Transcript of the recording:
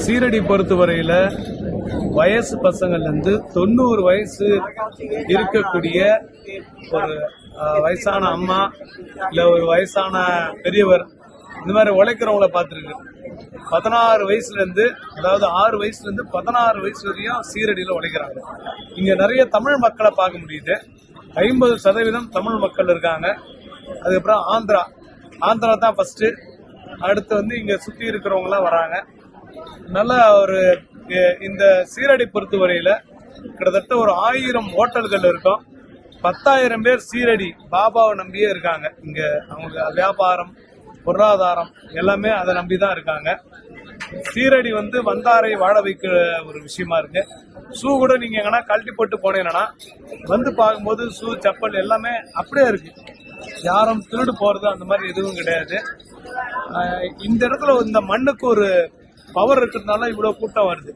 சீரடி பொறுத்தவரையில வயசு பசங்கள்ல இருந்து 90 வயசு இருக்கக்கூடிய ஒரு வயசான அம்மா இல்ல ஒரு வயசான பெரியவர் இந்த மாதிரி உழைக்கிறவங்கள பார்த்துருக்கு. 16 வயசுல இருந்து, அதாவது 6 வயசுல இருந்து 16 வயசு வரையும் சீரடியில உழைக்கிறாங்க. இங்க நிறைய தமிழ் மக்களை பார்க்க முடியுது. 50% தமிழ் மக்கள் இருக்காங்க. அதுக்கப்புறம் ஆந்திரா தான் ஃபர்ஸ்ட். அடுத்து இங்க சுத்தி இருக்கிறவங்க எல்லாம் வராங்க. நல்ல ஒரு இந்த சீரடி பொறுத்தவரையில கிட்டத்தட்ட ஒரு 1000 ஹோட்டல்கள் இருக்கும். 10,000 பேர் சீரடி பாபாவை நம்பியே இருக்காங்க. இங்க அவங்க வியாபாரம், பொருளாதாரம் எல்லாமே அதை நம்பிதான் இருக்காங்க. சீரடி வந்தாரை வாழ வைக்கிற ஒரு விஷயமா இருக்கு. ஷூ கூட நீங்க எங்கன்னா கழட்டி போட்டு போனீங்கன்னா பார்க்கும்போது ஷூ, செப்பல் எல்லாமே அப்படியே இருக்கு. யாரும் திருடு போறது அந்த மாதிரி எதுவும் கிடையாது. இந்த இடத்துல இந்த மண்ணுக்கு ஒரு பவர் இருக்கிறதுனால இவ்வளவு கூட்டம் வருது.